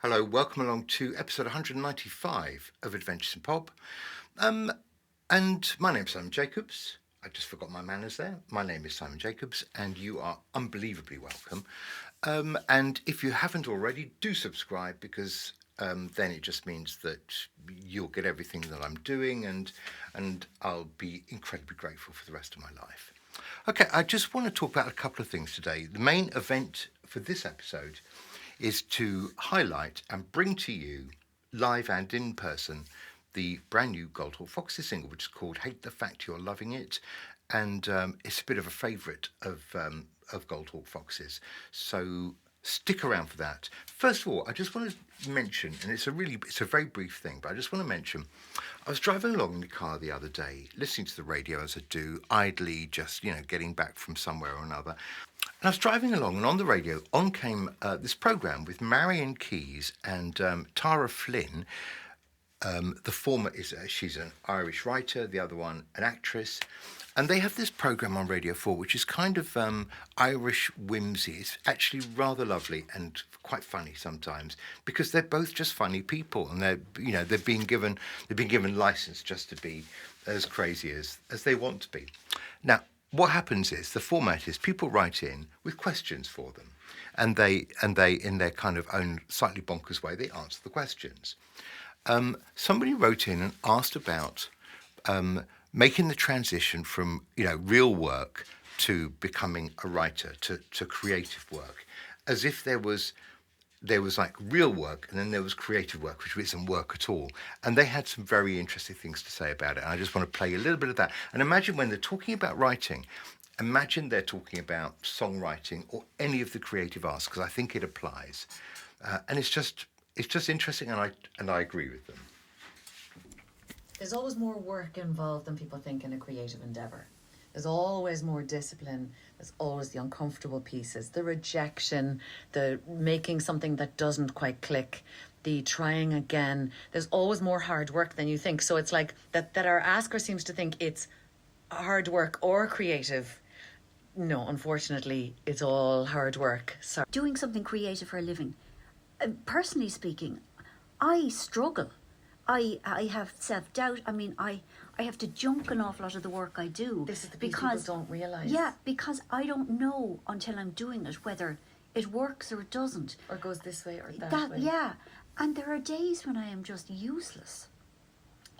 Hello, welcome along to episode 195 of Adventures in Pop. And my name's Simon Jacobs. I just forgot my manners there. My name is Simon Jacobs, and you are unbelievably welcome. And if you haven't already, do subscribe because then it just means that you'll get everything that I'm doing, and I'll be incredibly grateful for the rest of my life. Okay, I just want to talk about a couple of things today. The main event for this episode is to highlight and bring to you, live and in person, the brand new Goldhawk Foxes single, which is called "Hate the Fact You're Loving It," and it's a bit of a favourite of Goldhawk Foxes. So stick around for that. First of all, I just want to mention, and it's a very brief thing, but I just want to mention, I was driving along in the car the other day, listening to the radio as I do, idly, just getting back from somewhere or another. And I was driving along, and on the radio, on came this programme with Marian Keyes and Tara Flynn. The former she's an Irish writer, the other one an actress. And they have this programme on Radio 4, which is kind of Irish whimsy. It's actually rather lovely and quite funny sometimes, because they're both just funny people, and they've been given license just to be as crazy as they want to be. Now, what happens is the format is people write in with questions for them, and they in their kind of own slightly bonkers way, they answer the questions. Somebody wrote in and asked about making the transition from real work to becoming a writer, to creative work, as if there was like real work and then there was creative work, which isn't work at all. And they had some very interesting things to say about it. And I just want to play a little bit of that. And imagine when they're talking about writing, imagine they're talking about songwriting or any of the creative arts, because I think it applies. And it's just interesting, and I agree with them. There's always more work involved than people think in a creative endeavour. There's always more discipline. There's always the uncomfortable pieces, the rejection, the making something that doesn't quite click, the trying again. There's always more hard work than you think. So it's like that our asker seems to think it's hard work or creative. No, unfortunately, it's all hard work. Sorry. Doing something creative for a living. Personally speaking, I struggle. I have self-doubt. I mean, I have to junk an awful lot of the work I do. This is the piece people don't realise. Yeah, because I don't know until I'm doing it whether it works or it doesn't. Or goes this way or that way. Yeah, and there are days when I am just useless.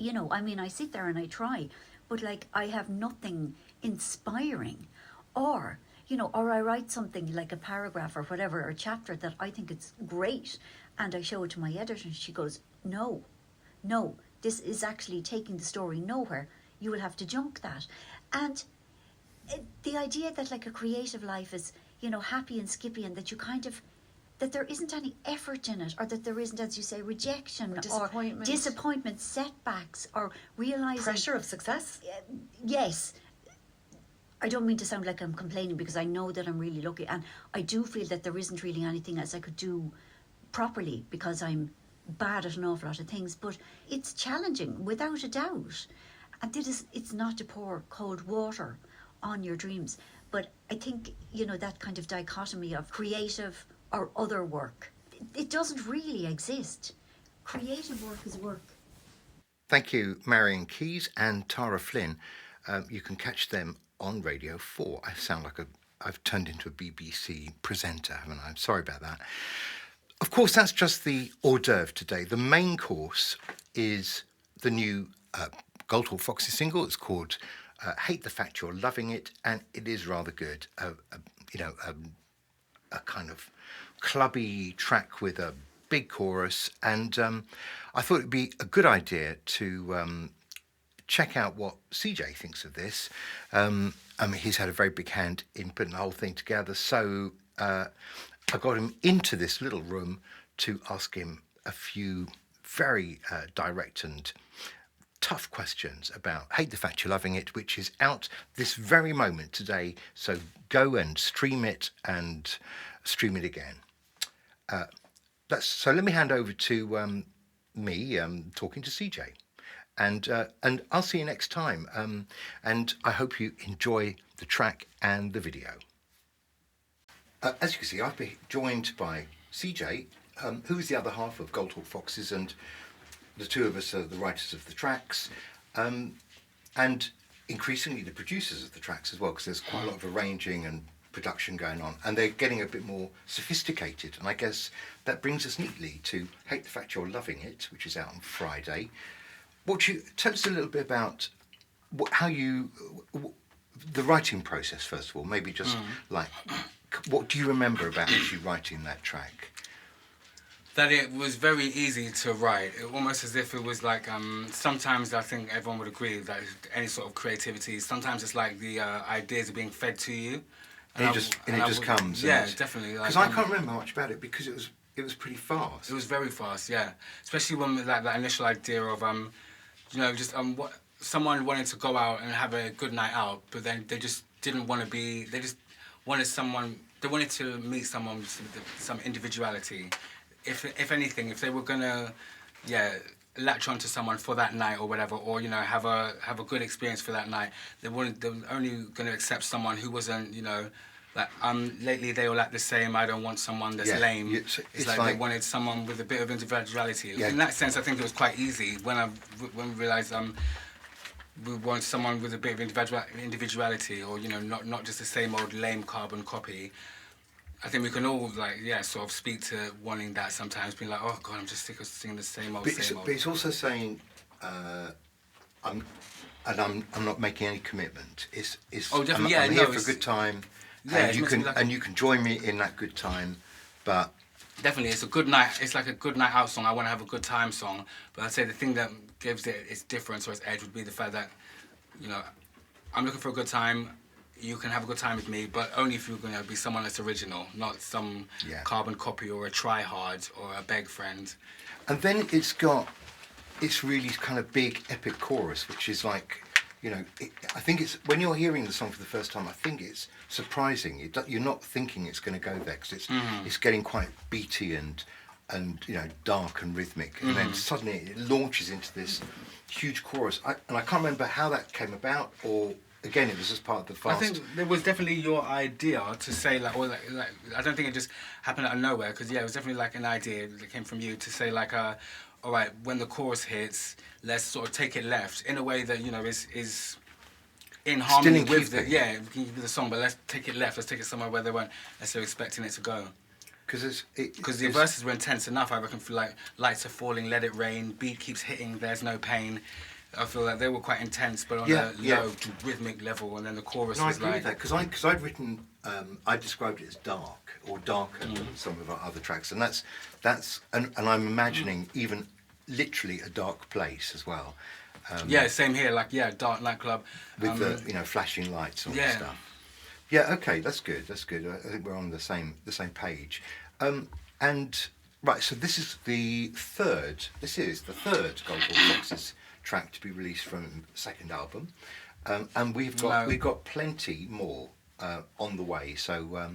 I mean, I sit there and I try, but like I have nothing inspiring. Or I write something like a paragraph or whatever, or a chapter that I think it's great, and I show it to my editor and she goes, no, this is actually taking the story nowhere. You will have to junk that. And the idea that like a creative life is, happy and skippy, and that you that there isn't any effort in it, or that there isn't, as you say, rejection or disappointment, setbacks, or realizing pressure of success. Yes. I don't mean to sound like I'm complaining, because I know that I'm really lucky, and I do feel that there isn't really anything else I could do properly, because I'm bad at an awful lot of things. But it's challenging, without a doubt. And it's not to pour cold water on your dreams. But I think, that kind of dichotomy of creative or other work, it doesn't really exist. Creative work is work. Thank you, Marian Keyes and Tara Flynn. You can catch them on Radio 4. I sound like I've turned into a BBC presenter, haven't I? I'm sorry about that. Of course, that's just the hors d'oeuvre today. The main course is the new Goldhawk Foxes single. It's called "Hate the Fact You're Loving It," and it is rather good. A kind of clubby track with a big chorus, and I thought it'd be a good idea to check out what CJ thinks of this. He's had a very big hand in putting the whole thing together, so I got him into this little room to ask him a few very direct and tough questions about Hate the Fact You're Loving It, which is out this very moment today, so go and stream it and stream it again. So let me hand over to me talking to CJ. And I'll see you next time. And I hope you enjoy the track and the video. As you can see, I've been joined by CJ who is the other half of Goldhawk Foxes, and the two of us are the writers of the tracks, and increasingly the producers of the tracks as well, because there's quite a lot of arranging and production going on, and they're getting a bit more sophisticated. And I guess that brings us neatly to Hate the Fact You're Loving It, which is out on Friday. Tell us a little bit about the writing process, first of all, maybe just like, what do you remember about actually writing that track? That it was very easy to write. Almost as if it was like, sometimes I think everyone would agree that any sort of creativity, sometimes it's like the ideas are being fed to you. And it just comes. Yeah, definitely. Because I can't remember much about it because it was pretty fast. It was very fast, yeah. Especially when like that initial idea of what someone wanted to go out and have a good night out, but then they just didn't want to be. They just wanted someone. They wanted to meet someone with some individuality. If anything, if they were gonna, latch onto someone for that night or whatever, or have a good experience for that night, they were only gonna accept someone who wasn't, like lately they all act the same. I don't want someone that's lame. It's like they wanted someone with a bit of individuality. Yeah. In that sense, I think it was quite easy when we realised we want someone with a bit of individuality, or not just the same old lame carbon copy. I think we can all sort of speak to wanting that sometimes, being like, oh God, I'm just sick of singing the same old. But it's also saying, I'm not making any commitment. I'm here for a good time, and you can join me in that good time, but. Definitely, it's a good night. It's like a good night out song. I want to have a good time song. But I'd say the thing that gives it its difference or its edge would be the fact that, I'm looking for a good time. You can have a good time with me, but only if you're going to be someone that's original, not some carbon copy or a try-hard or a beg friend. And then it's really kind of big, epic chorus, which is like, I think it's, when you're hearing the song for the first time, I think it's surprising. You're not thinking it's going to go there, because it's getting quite beaty and dark and rhythmic. And then suddenly it launches into this huge chorus. I can't remember how that came about, or... Again, it was just part of the fast. I think it was definitely your idea to say I don't think it just happened out of nowhere, because it was definitely like an idea that came from you to say all right, when the chorus hits, let's sort of take it left in a way that is in harmony with the song, but let's take it left. Let's take it somewhere where they weren't necessarily expecting it to go. Because the verses were intense enough, I reckon. For like, lights are falling, let it rain, beat keeps hitting, there's no pain. I feel like they were quite intense, but on a low rhythmic level, and then the chorus was I agree with that, because I'd written, I described it as dark or darker than some of our other tracks, and and I'm imagining even literally a dark place as well. Same here. Dark nightclub with the flashing lights and all that stuff. Yeah, okay, that's good. I think we're on the same page. And right, so this is the third Goldhawk Foxes track to be released from the second album, and we've got plenty more on the way. So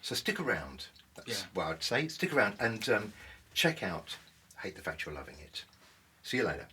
stick around. That's what I'd say. Stick around and check out Hate the Fact You're Loving It. See you later.